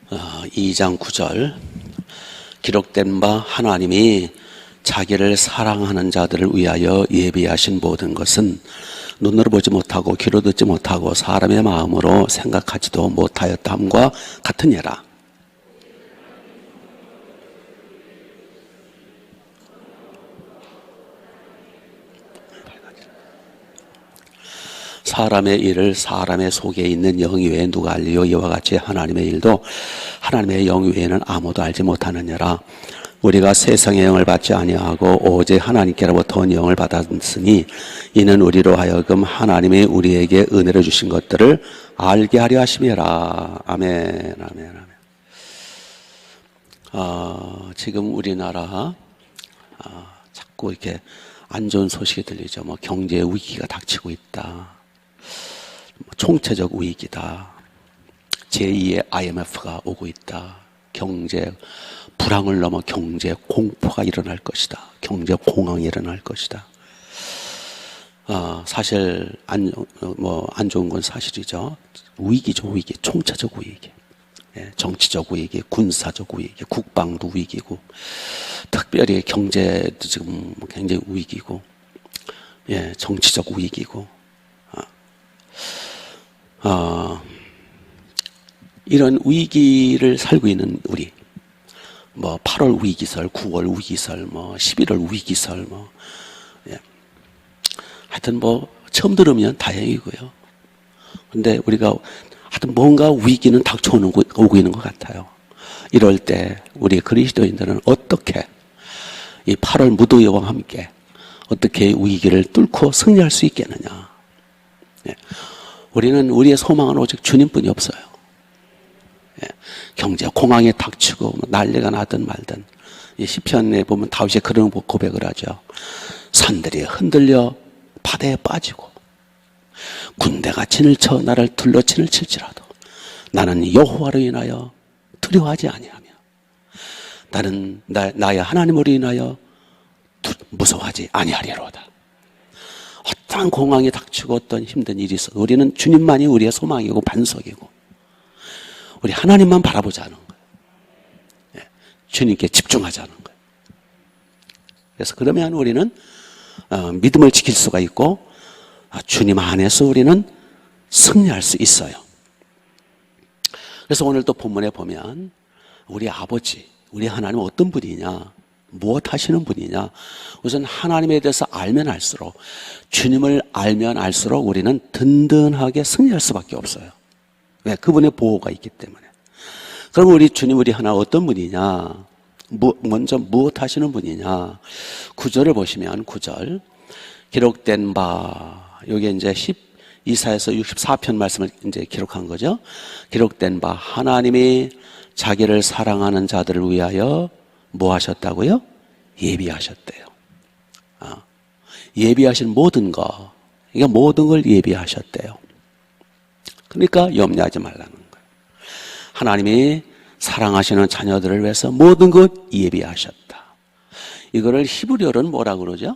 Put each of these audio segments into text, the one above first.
2장 9절 기록된 바 하나님이 자기를 사랑하는 자들을 위하여 예비하신 모든 것은 눈으로 보지 못하고 귀로 듣지 못하고 사람의 마음으로 생각하지도 못하였다함과 같으니라. 사람의 일을 사람의 속에 있는 영 외에 누가 알리요? 이와 같이 하나님의 일도 하나님의 영 외에는 아무도 알지 못하느니라. 우리가 세상의 영을 받지 아니하고 오직 하나님께로부터 온 영을 받았으니 이는 우리로 하여금 하나님이 우리에게 은혜로 주신 것들을 알게 하려 하심이라. 아멘, 아멘, 아멘. 지금 우리나라 자꾸 이렇게 안 좋은 소식이 들리죠. 뭐 경제 위기가 닥치고 있다. 총체적 위기다. 제2의 IMF가 오고 있다. 경제 불황을 넘어 경제 공포가 일어날 것이다. 경제 공황이 일어날 것이다. 사실 안 좋은 건 사실이죠. 위기죠, 위기. 총체적 위기. 정치적 위기, 군사적 위기, 국방도 위기고, 특별히 경제도 지금 굉장히 위기고, 정치적 위기고, 이런 위기를 살고 있는 우리, 8월 위기설, 9월 위기설, 11월 위기설, 하여튼 처음 들으면 다행이고요. 근데 우리가 하여튼 뭔가 위기는 오고 있는 것 같아요. 이럴 때 우리 그리스도인들은 어떻게 이 8월 무더위와 함께 어떻게 위기를 뚫고 승리할 수 있겠느냐. 우리는 우리의 소망은 오직 주님뿐이 없어요. 경제 공황에 닥치고 난리가 나든 말든 시편에 보면 다윗이 그런 고백을 하죠. 산들이 흔들려 바다에 빠지고 군대가 진을 쳐 나를 둘러 진을 칠지라도 나는 여호와로 인하여 두려워하지 아니하며 나는 나의 하나님으로 인하여 무서워하지 아니하리로다. 어떠한 공황이 닥치고 어떤 힘든 일이 있어 우리는 주님만이 우리의 소망이고 반석이고 우리 하나님만 바라보자는 거예요. 주님께 집중하자는 거예요. 그래서 그러면 우리는 믿음을 지킬 수가 있고 주님 안에서 우리는 승리할 수 있어요. 그래서 오늘 또 본문에 보면 우리 아버지, 우리 하나님은 어떤 분이냐, 무엇 하시는 분이냐. 우선 하나님에 대해서 알면 알수록, 주님을 알면 알수록 우리는 든든하게 승리할 수밖에 없어요. 왜? 그분의 보호가 있기 때문에. 그럼 우리 주님, 우리 하나님 어떤 분이냐, 먼저 무엇 하시는 분이냐. 9절을 보시면 9절 기록된 바, 여기 이제 이사야서 64편 말씀을 이제 기록한 거죠. 기록된 바 하나님이 자기를 사랑하는 자들을 위하여 뭐 하셨다고요? 예비하셨대요. 예비하신 모든 거, 그러니까 모든 걸 예비하셨대요. 그러니까 염려하지 말라는 거예요. 하나님이 사랑하시는 자녀들을 위해서 모든 것 예비하셨다. 이거를 히브리어로는 뭐라 그러죠?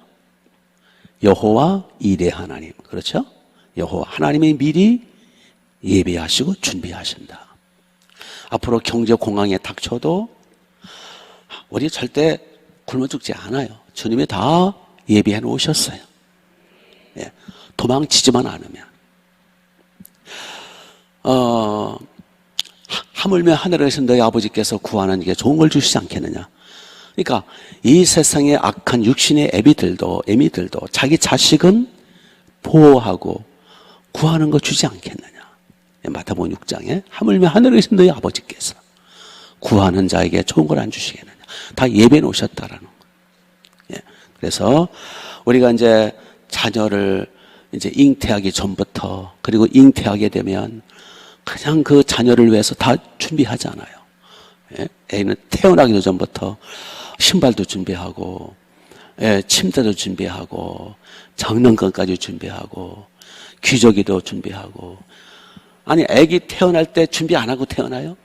여호와 이레 하나님. 그렇죠? 여호와 하나님이 미리 예비하시고 준비하신다. 앞으로 경제 공황에 닥쳐도 우리 절대 굶어 죽지 않아요. 주님이 다 예비해 놓으셨어요. 도망치지만 않으면. 하물며 하늘에 계신 너희 아버지께서 구하는 게 좋은 걸 주시지 않겠느냐. 그러니까 이 세상의 악한 육신의 애미들도 자기 자식은 보호하고 구하는 거 주지 않겠느냐. 마태복음 6장에 하물며 하늘에 계신 너희 아버지께서 구하는 자에게 좋은 걸 안 주시겠느냐. 다 예배해 놓으셨다라는 거예요. 그래서 우리가 이제 자녀를 이제 잉태하기 전부터 그리고 잉태하게 되면 그냥 그 자녀를 위해서 다 준비하잖아요. 애는 태어나기도 전부터 신발도 준비하고, 침대도 준비하고, 장난감까지 준비하고, 기저귀도 준비하고. 아니, 애기 태어날 때 준비 안 하고 태어나요?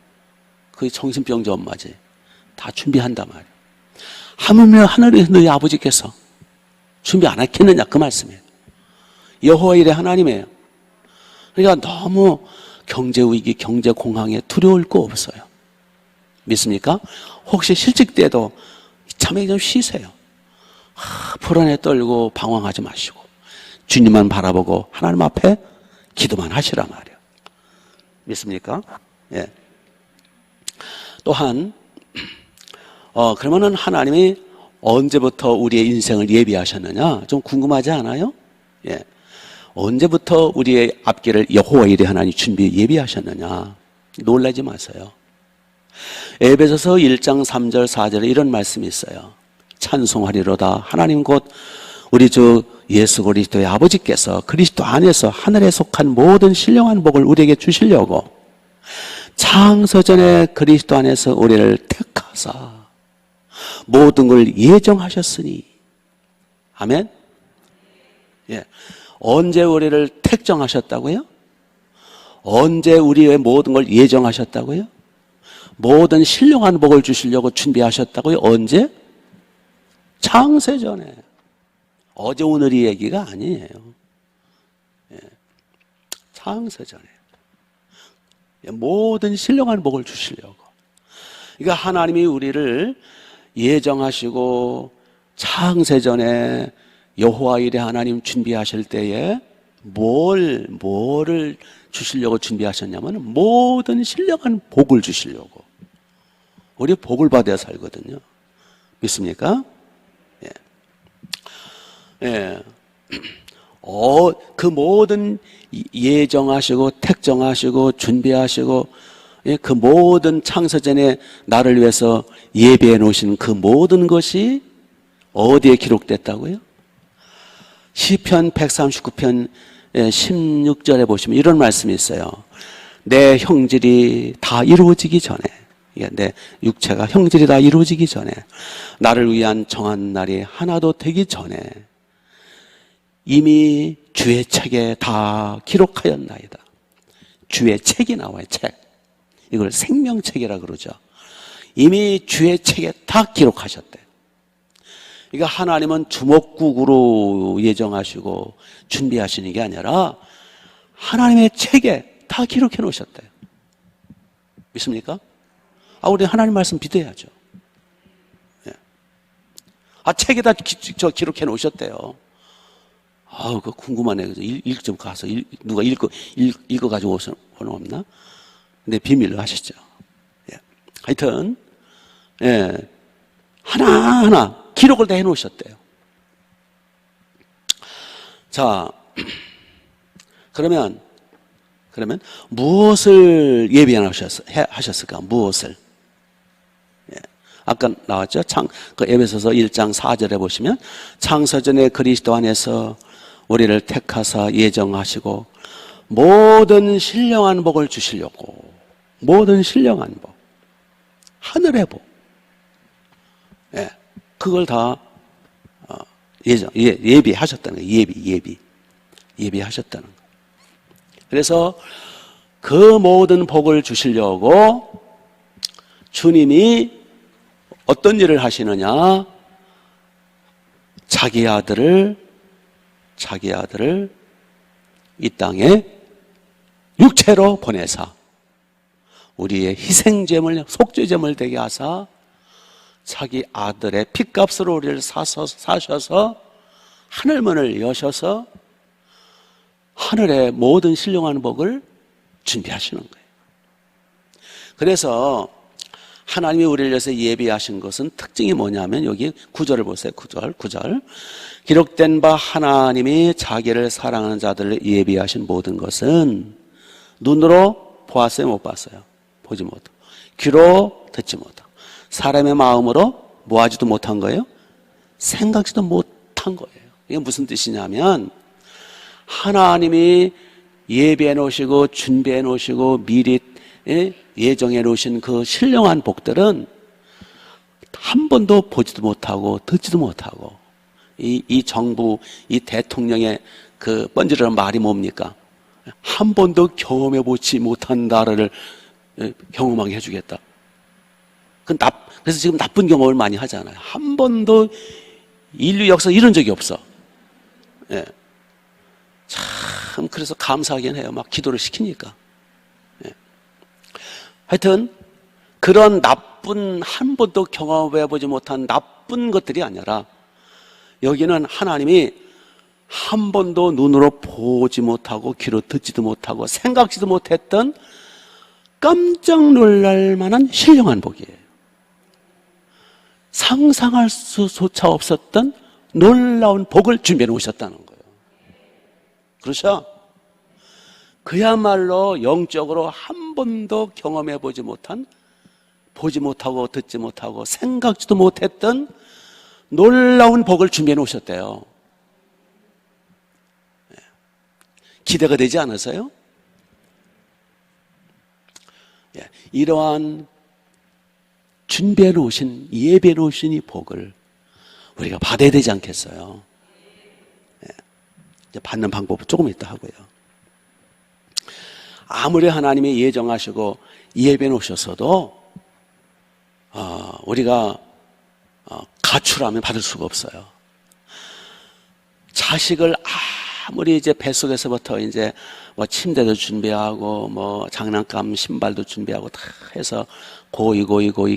그게 정신병자 엄마지. 다 준비한단 말이에요. 하물며 하늘에 너희 아버지께서 준비 안 했겠느냐, 그 말씀이에요. 여호와 이레 하나님이에요. 그러니까 너무 경제 위기, 경제 공황에 두려울 거 없어요. 믿습니까? 혹시 실직 때도 참에 좀 쉬세요. 불안에 떨고 방황하지 마시고 주님만 바라보고 하나님 앞에 기도만 하시란 말이에요. 믿습니까? 예. 또한 그러면은 하나님이 언제부터 우리의 인생을 예비하셨느냐? 좀 궁금하지 않아요? 예. 언제부터 우리의 앞길을 여호와 이레 하나님 준비 예비하셨느냐? 놀라지 마세요. 에베소서 1장 3절 4절에 이런 말씀이 있어요. 찬송하리로다. 하나님 곧 우리 주 예수 그리스도의 아버지께서 그리스도 안에서 하늘에 속한 모든 신령한 복을 우리에게 주시려고 창세전에 그리스도 안에서 우리를 택하사 모든 걸 예정하셨으니. 아멘. 예. 언제 우리를 택정하셨다고요? 언제 우리의 모든 걸 예정하셨다고요? 모든 신령한 복을 주시려고 준비하셨다고요? 언제? 창세전에. 어제 오늘이 얘기가 아니에요. 예. 창세전에. 모든 신령한 복을 주시려고. 그러니까 하나님이 우리를 예정하시고 창세전에 여호와 이레 하나님 준비하실 때에 뭐를 주시려고 준비하셨냐면 모든 신령한 복을 주시려고. 우리 복을 받아야 살거든요. 믿습니까? 예. 예. 그 모든 예정하시고 택정하시고 준비하시고 그 모든 창세전에 나를 위해서 예비해 놓으신 그 모든 것이 어디에 기록됐다고요? 시편 139편 16절에 보시면 이런 말씀이 있어요. 내 형질이 다 이루어지기 전에, 내 육체가 형질이 다 이루어지기 전에, 나를 위한 정한 날이 하나도 되기 전에 이미 주의 책에 다 기록하였나이다. 주의 책이 나와요. 책. 이걸 생명책이라 그러죠. 이미 주의 책에 다 기록하셨대요. 그러니까 하나님은 주먹국으로 예정하시고 준비하시는 게 아니라 하나님의 책에 다 기록해 놓으셨대요. 믿습니까? 우리 하나님 말씀 믿어야죠. 예. 책에다 기록해 놓으셨대요. 그거 궁금하네. 좀 가서 누가 읽어가지고 오는 없나? 근데 비밀로 하시죠. 예. 하여튼, 예. 하나하나 기록을 다 해놓으셨대요. 자, 그러면 무엇을 예비하셨을까? 무엇을? 예. 아까 나왔죠? 에베소서 1장 4절에 보시면 창세전에 그리스도 안에서 우리를 택하사 예정하시고 모든 신령한 복을 주시려고. 모든 신령한 복. 하늘의 복. 예. 그걸 다 예비하셨다는 거예요. 예비하셨다는 거예요. 그래서 그 모든 복을 주시려고 주님이 어떤 일을 하시느냐? 자기 아들을 이 땅에 육체로 보내사 우리의 희생제물, 속죄제물 되게 하사 자기 아들의 핏값으로 우리를 사셔서 하늘문을 여셔서 하늘의 모든 신령한 복을 준비하시는 거예요. 그래서 하나님이 우리를 위해서 예비하신 것은 특징이 뭐냐면 여기 9절을 보세요. 9절. 기록된 바 하나님이 자기를 사랑하는 자들을 예비하신 모든 것은 눈으로 보았어요? 못 봤어요? 보지 못하고 귀로 듣지 못하고 사람의 마음으로 뭐하지도 못한 거예요? 생각지도 못한 거예요. 이게 무슨 뜻이냐면 하나님이 예비해 놓으시고 준비해 놓으시고 미리 예정해 놓으신 그 신령한 복들은 한 번도 보지도 못하고 듣지도 못하고 이 정부, 이 대통령의 그 번지르는 말이 뭡니까? 한 번도 경험해 보지 못한 나라를 경험하게 해주겠다. 그래서 지금 나쁜 경험을 많이 하잖아요. 한 번도 인류 역사 이런 적이 없어. 예. 참 그래서 감사하긴 해요. 막 기도를 시키니까. 예. 하여튼 그런 한 번도 경험해보지 못한 나쁜 것들이 아니라 여기는 하나님이 한 번도 눈으로 보지 못하고 귀로 듣지도 못하고 생각지도 못했던 깜짝 놀랄 만한 신령한 복이에요. 상상할 수조차 없었던 놀라운 복을 준비해 놓으셨다는 거예요. 그렇죠? 그야말로 영적으로 한 번도 경험해 보지 못한, 보지 못하고 듣지 못하고 생각지도 못했던 놀라운 복을 준비해 놓으셨대요. 기대가 되지 않으세요? 이러한 준비해 놓으신, 예비해 놓으신 이 복을 우리가 받아야 되지 않겠어요? 이제 받는 방법은 조금 있다 하고요. 아무리 하나님이 예정하시고 예비해 놓으셨어도 우리가 가출하면 받을 수가 없어요. 자식을 아무리 이제 뱃속에서부터 이제 뭐 침대도 준비하고 뭐 장난감 신발도 준비하고 다 해서 고이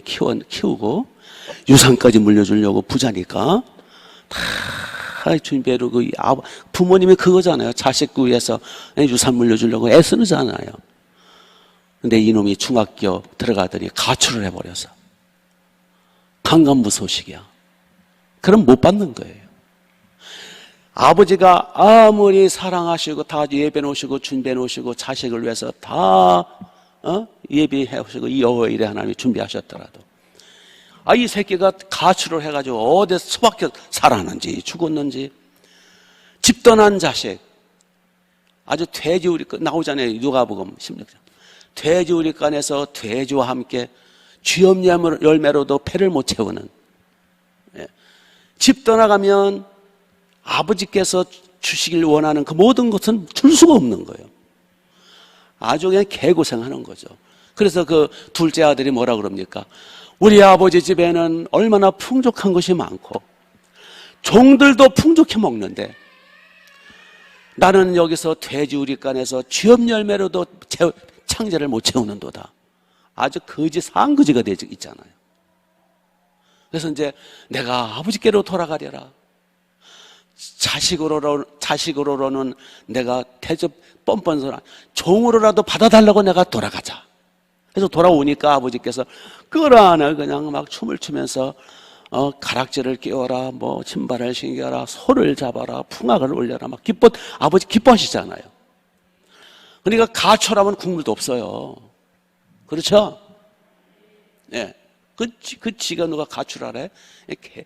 키우고 유산까지 물려주려고 부자니까 다 준비해놓고 부모님이 그거잖아요. 자식 위해서 유산 물려주려고 애쓰잖아요. 근데 이놈이 중학교 들어가더니 가출을 해버려서 강간무소식이야. 그럼 못 받는 거예요. 아버지가 아무리 사랑하시고 다 예배해 놓으시고 준비해 놓으시고 자식을 위해서 다 예비해 오시고 이 여호와의 일에 하나님이 준비하셨더라도 이 새끼가 가출을 해가지고 어디서 처박혀 살았는지 죽었는지 집 떠난 자식 아주 돼지우리간 나오잖아요. 누가복음 16장 돼지우리간에서 돼지와 함께 쥐염 열매로도 배를 못 채우는 집 떠나가면 아버지께서 주시길 원하는 그 모든 것은 줄 수가 없는 거예요. 아주 그냥 개고생하는 거죠. 그래서 그 둘째 아들이 뭐라 그럽니까? 우리 아버지 집에는 얼마나 풍족한 것이 많고 종들도 풍족히 먹는데 나는 여기서 돼지우리간에서 쥐염 열매로도 창자를 못 채우는도다. 아주 거지 상거지가 되어 있잖아요. 그래서 이제 내가 아버지께로 돌아가려라. 자식으로는 내가 대접 뻔뻔스러운 종으로라도 받아달라고 내가 돌아가자. 그래서 돌아오니까 아버지께서 끌어안아 그냥 막 춤을 추면서 가락지를 끼워라, 뭐 신발을 신겨라, 소를 잡아라, 풍악을 올려라, 막 아버지 기뻐하시잖아요. 그러니까 가출하면 국물도 없어요. 그렇죠? 예. 그 지가 누가 가출하래? 이렇게.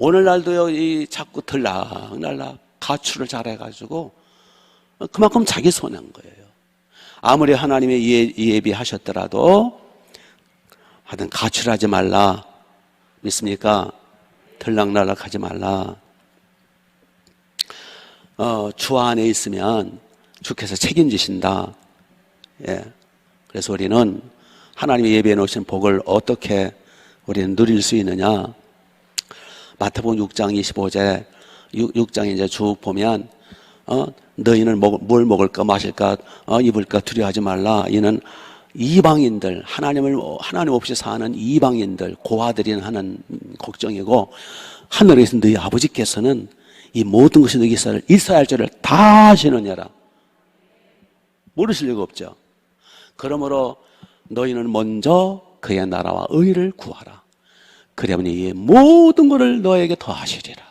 오늘날도요, 자꾸 들락날락 가출을 잘해가지고 그만큼 자기 손해인 거예요. 아무리 하나님의 예비하셨더라도 하여튼 가출하지 말라. 믿습니까? 들락날락 하지 말라. 주 안에 있으면 주께서 책임지신다. 예. 그래서 우리는 하나님이 예비해 놓으신 복을 어떻게 우리는 누릴 수 있느냐? 마태복음 6장 25절 6장에 이제 쭉 보면 너희는 뭘 먹을까 마실까 입을까 두려워하지 말라. 이는 이방인들 하나님 없이 사는 이방인들 고아들이 하는 걱정이고 하늘에 계신 너희 아버지께서는 이 모든 것이 너희 있어야 할 줄을 다 아시느냐라. 모르실 리가 없죠. 그러므로 너희는 먼저 그의 나라와 의를 구하라. 그러면 이 모든 것을 너에게 더하시리라.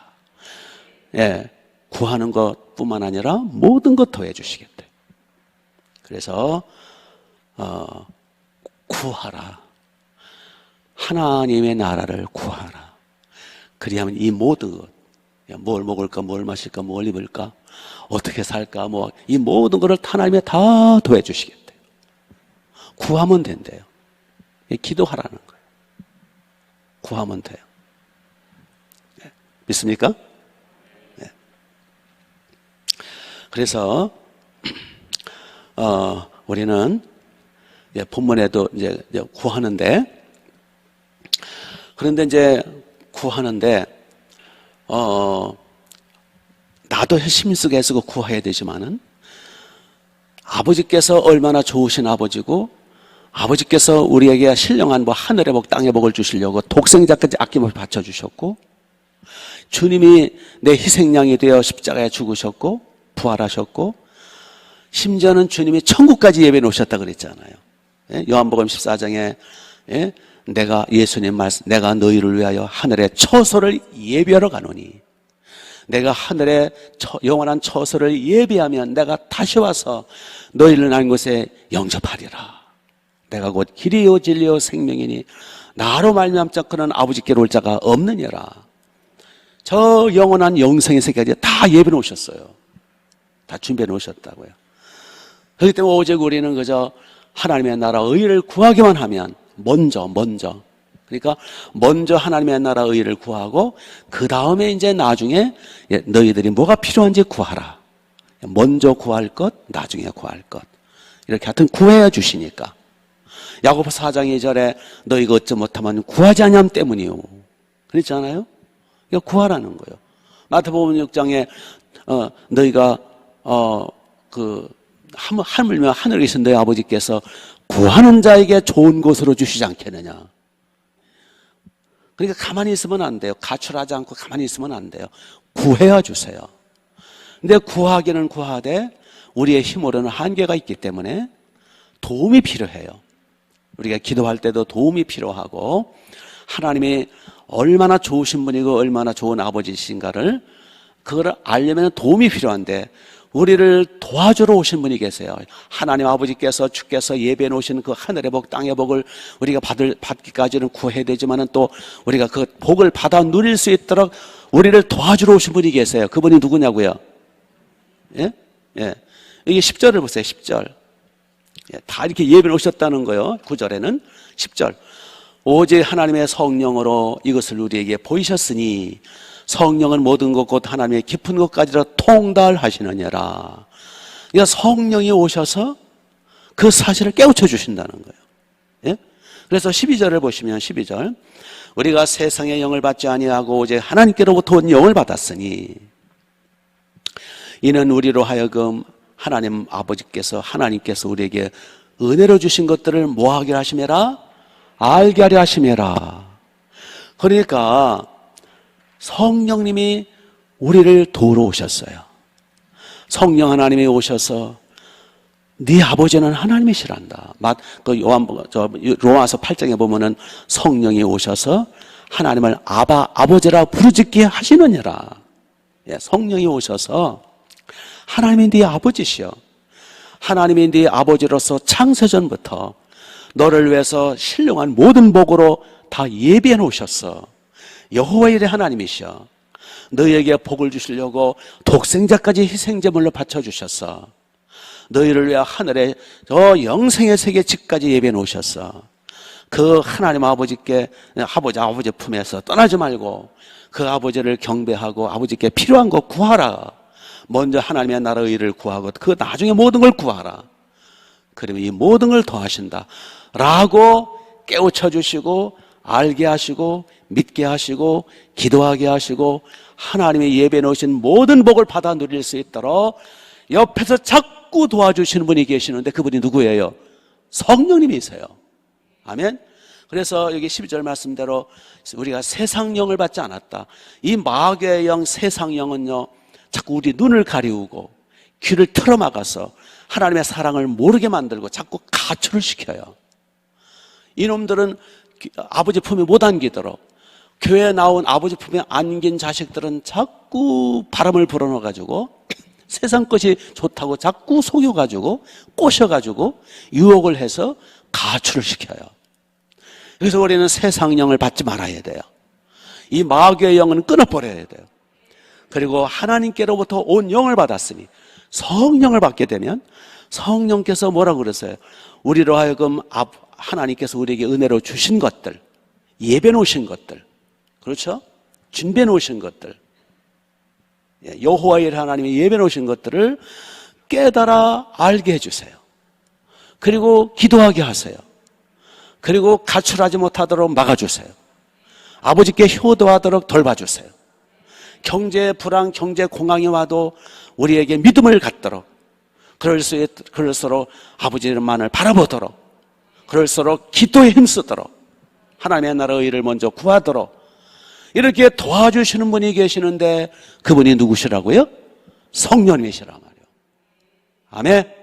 예, 구하는 것뿐만 아니라 모든 것 더해 주시겠대. 그래서 구하라. 하나님의 나라를 구하라. 그리하면 이 모든 것, 뭘 먹을까, 뭘 마실까, 뭘 입을까, 어떻게 살까, 이 모든 것을 하나님이 다 더해 주시겠대요. 구하면 된대요. 기도하라는 거예요. 구하면 돼요. 네. 믿습니까? 네. 그래서 우리는 이제 본문에도 이제 구하는데, 그런데 이제 구하는데 나도 힘 쓰게 해서 구해야 되지만은 아버지께서 얼마나 좋으신 아버지고 아버지께서 우리에게 신령한 하늘의 복 땅의 복을 주시려고 독생자까지 아낌없이 바쳐주셨고, 주님이 내 희생양이 되어 십자가에 죽으셨고 부활하셨고, 심지어는 주님이 천국까지 예배해 놓으셨다 그랬잖아요. 요한복음 14장에 내가 예수님 말씀, 내가 너희를 위하여 하늘의 처소를 예비하러 가노니, 내가 하늘의 영원한 처소를 예비하면 내가 다시 와서 너희를 난 곳에 영접하리라. 내가 곧 길이요 진리요 생명이니 나로 말미암자 그는 아버지께로 올 자가 없느니라. 저 영원한 영생의 세계까지 다 예비해 놓으셨어요. 다 준비해 놓으셨다고요. 그렇기 때문에 오직 우리는 그저 하나님의 나라 의를 구하기만 하면 먼저 그러니까 먼저 하나님의 나라 의를 구하고 그 다음에 이제 나중에 너희들이 뭐가 필요한지 구하라. 먼저 구할 것, 나중에 구할 것. 이렇게 하여튼 구해야 주시니까. 야고보 4장 2절에 너희가 얻지 못하면 구하지 아니함 때문이요. 그랬잖아요. 이거 구하라는 거예요. 마태복음 6장에 너희가 하물며 하늘에 계신 너희 아버지께서 구하는 자에게 좋은 것으로 주시지 않겠느냐. 그러니까 가만히 있으면 안 돼요. 가출하지 않고 가만히 있으면 안 돼요. 구해야 주세요. 근데 구하기는 구하되 우리의 힘으로는 한계가 있기 때문에 도움이 필요해요. 우리가 기도할 때도 도움이 필요하고, 하나님이 얼마나 좋으신 분이고 얼마나 좋은 아버지신가를 그걸 알려면 도움이 필요한데, 우리를 도와주러 오신 분이 계세요. 하나님 아버지께서 주께서 예배해 놓으신 그 하늘의 복 땅의 복을 우리가 받기까지는 구해야 되지만 또 우리가 그 복을 받아 누릴 수 있도록 우리를 도와주러 오신 분이 계세요. 그분이 누구냐고요? 예? 이게 10절을 보세요. 10절. 다 이렇게 예배해 오셨다는 거예요. 9절에는 10절. 오직 하나님의 성령으로 이것을 우리에게 보이셨으니 성령은 모든 것 곧 하나님의 깊은 것까지도 통달하시느니라. 그러니까 성령이 오셔서 그 사실을 깨우쳐 주신다는 거예요. 예? 그래서 12절을 보시면 12절. 우리가 세상의 영을 받지 아니하고 오직 하나님께로부터 온 영을 받았으니 이는 우리로 하여금 하나님께서 우리에게 은혜로 주신 것들을 뭐하게 하심이라? 알게 하려 하심이라. 그러니까 성령님이 우리를 도우러 오셨어요. 성령 하나님이 오셔서 네 아버지는 하나님이시란다. 로마서 8장에 보면은 성령이 오셔서 하나님을 아버지라 부르짖게 하시느니라. 성령이 오셔서 하나님이 네 아버지시여, 하나님이 네 아버지로서 창세전부터 너를 위해서 신령한 모든 복으로 다 예비해 놓으셨어. 여호와의 하나님이시여, 너희에게 복을 주시려고 독생자까지 희생제물로 바쳐주셨어. 너희를 위해 하늘에 저 영생의 세계 집까지 예비해 놓으셨어. 그 하나님 아버지께 아버지 품에서 떠나지 말고 그 아버지를 경배하고 아버지께 필요한 거 구하라. 먼저 하나님의 나라의 일을 구하고 그 나중에 모든 걸 구하라. 그러면 이 모든 걸 더하신다 라고 깨우쳐 주시고 알게 하시고 믿게 하시고 기도하게 하시고 하나님의 예배에 놓으신 모든 복을 받아 누릴 수 있도록 옆에서 자꾸 도와주시는 분이 계시는데 그분이 누구예요? 성령님이세요. 아멘. 그래서 여기 12절 말씀대로 우리가 세상 영을 받지 않았다. 이 마귀의 영, 세상 영은요, 자꾸 우리 눈을 가리우고 귀를 틀어막아서 하나님의 사랑을 모르게 만들고 자꾸 가출을 시켜요. 이놈들은 아버지 품에 못 안기도록, 교회에 나온 아버지 품에 안긴 자식들은 자꾸 바람을 불어넣어가지고 세상 것이 좋다고 자꾸 속여가지고 꼬셔가지고 유혹을 해서 가출을 시켜요. 그래서 우리는 세상 영을 받지 말아야 돼요. 이 마귀의 영은 끊어버려야 돼요. 그리고 하나님께로부터 온 영을 받았으니 성령을 받게 되면 성령께서 뭐라고 그랬어요? 우리로 하여금 하나님께서 우리에게 은혜로 주신 것들, 예배 놓으신 것들, 그렇죠? 준비해 놓으신 것들, 여호와의 하나님이 예배 놓으신 것들을 깨달아 알게 해주세요. 그리고 기도하게 하세요. 그리고 가출하지 못하도록 막아주세요. 아버지께 효도하도록 돌봐주세요. 경제 불황, 경제 공황이 와도 우리에게 믿음을 갖도록, 그럴수록 아버지만을 바라보도록, 그럴수록 기도에 힘쓰도록 하나님의 나라의 의를 먼저 구하도록 이렇게 도와주시는 분이 계시는데 그분이 누구시라고요? 성령님이시란 말이에요. 아멘.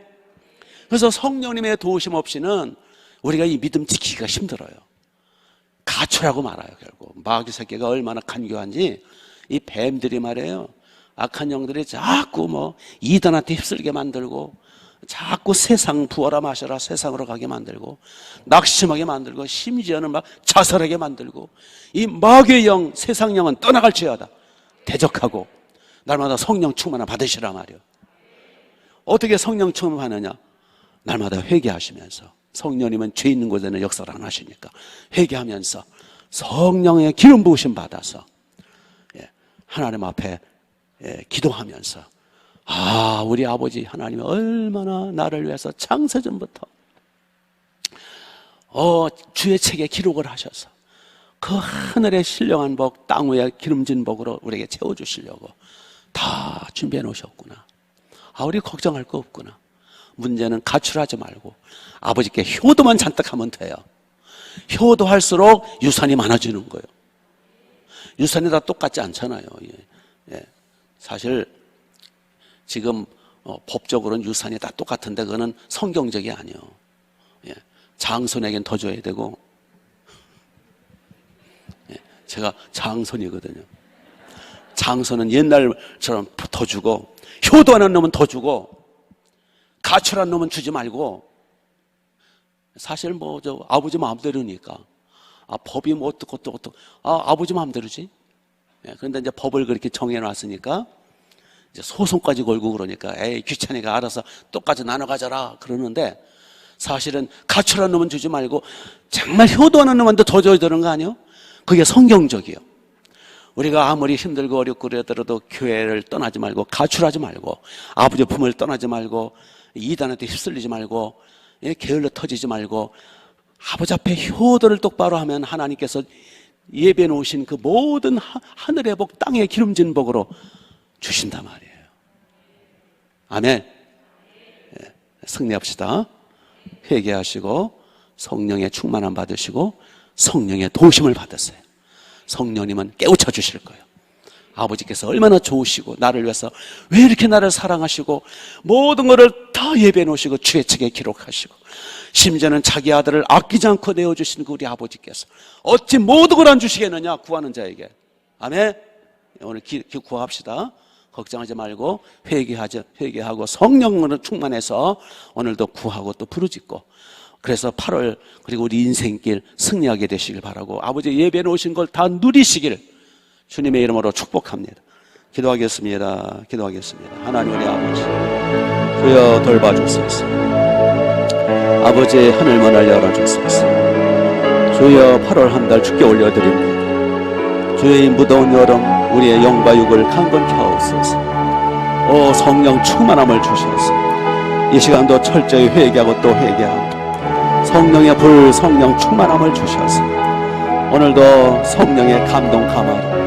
그래서 성령님의 도우심 없이는 우리가 이 믿음 지키기가 힘들어요. 가출하고 말아요. 결국 마귀 새끼가 얼마나 간교한지 이 뱀들이 말이에요. 악한 영들이 자꾸 이단한테 휩쓸게 만들고 자꾸 세상 부어라 마셔라 세상으로 가게 만들고 낙심하게 만들고 심지어는 막 자살하게 만들고 이 마귀의 영 세상 영은 떠나갈지어다 대적하고 날마다 성령 충만을 받으시라 말이에요. 어떻게 성령 충만하느냐? 날마다 회개하시면서 성령님은 죄 있는 곳에는 역사를 안 하시니까 회개하면서 성령의 기름 부으심 받아서 하나님 앞에 기도하면서 우리 아버지 하나님이 얼마나 나를 위해서 창세전부터 주의 책에 기록을 하셔서 그 하늘의 신령한 복, 땅 위에 기름진 복으로 우리에게 채워주시려고 다 준비해 놓으셨구나. 우리 걱정할 거 없구나. 문제는 가출하지 말고 아버지께 효도만 잔뜩 하면 돼요. 효도할수록 유산이 많아지는 거예요. 유산이 다 똑같지 않잖아요. 사실 지금 법적으로는 유산이 다 똑같은데 그거는 성경적이 아니에요. 장손에겐 더 줘야 되고 제가 장손이거든요. 장손은 옛날처럼 더 주고 효도하는 놈은 더 주고 가출한 놈은 주지 말고 사실 아버지 마음대로니까 법이 어떻고 아버지 마음대로지. 그런데 이제 법을 그렇게 정해놨으니까 이제 소송까지 걸고 그러니까 귀찮으니까 알아서 똑같이 나눠 가져라 그러는데 사실은 가출한 놈은 주지 말고 정말 효도하는 놈한테 더 줘야 되는 거 아니에요? 그게 성경적이에요. 우리가 아무리 힘들고 어렵고 그러더라도 교회를 떠나지 말고 가출하지 말고 아버지 품을 떠나지 말고 이단한테 휩쓸리지 말고 게을러 터지지 말고 아버지 앞에 효도를 똑바로 하면 하나님께서 예배해 놓으신 그 모든 하늘의 복, 땅의 기름진 복으로 주신단 말이에요. 아멘. 승리합시다. 회개하시고 성령의 충만함 받으시고 성령의 도우심을 받으세요. 성령님은 깨우쳐 주실 거예요. 아버지께서 얼마나 좋으시고 나를 위해서 왜 이렇게 나를 사랑하시고 모든 것을 다 예배해 놓으시고 주의 책에 기록하시고 심지어는 자기 아들을 아끼지 않고 내어주신 그 우리 아버지께서 어찌 모든 걸 안 주시겠느냐 구하는 자에게. 아멘. 오늘 구합시다. 걱정하지 말고 회개하고 성령으로 충만해서 오늘도 구하고 또 부르짖고 그래서 8월 그리고 우리 인생길 승리하게 되시길 바라고 아버지 예배해 놓으신 걸 다 누리시길 주님의 이름으로 축복합니다. 기도하겠습니다. 하나님 우리 아버지 주여 돌봐주소서. 아버지 하늘문을 열어주소서. 주여 8월 한 달 주께 올려드립니다. 주의 무더운 여름 우리의 영과 육을 강건케 하옵소서. 오 성령 충만함을 주셔서 이 시간도 철저히 회개하고 또 회개하고 성령의 불 성령 충만함을 주셔서 오늘도 성령의 감동 감화로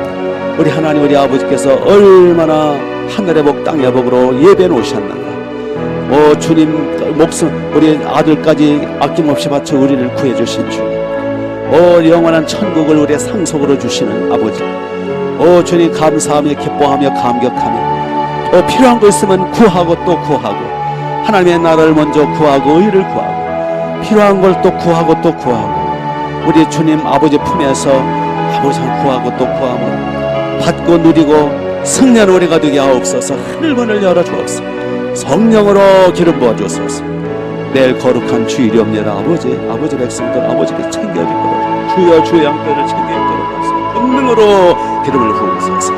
우리 하나님 우리 아버지께서 얼마나 하늘의 복 땅의 복으로 예배해 놓으셨는가. 오 주님 목숨 우리 아들까지 아낌없이 바쳐 우리를 구해 주신 주님. 오 영원한 천국을 우리의 상속으로 주시는 아버지. 오 주님 감사하며 기뻐하며 감격하며 또 필요한 거 있으면 구하고 또 구하고 하나님의 나라를 먼저 구하고 의를 구하고 필요한 걸 또 구하고 또 구하고 우리 주님 아버지 품에서 아버지 구하고 또 구하고 받고 누리고 승리하는 우리가 되게 하옵소서. 하늘문을 열어주옵소서. 성령으로 기름 부어주옵소서. 내일 거룩한 주일이옵니다. 아버지 백성들 아버지께 챙겨주도록 주여 주의 양떼를 챙겨 입도록 하소서. 권능으로 기름을 부으소서.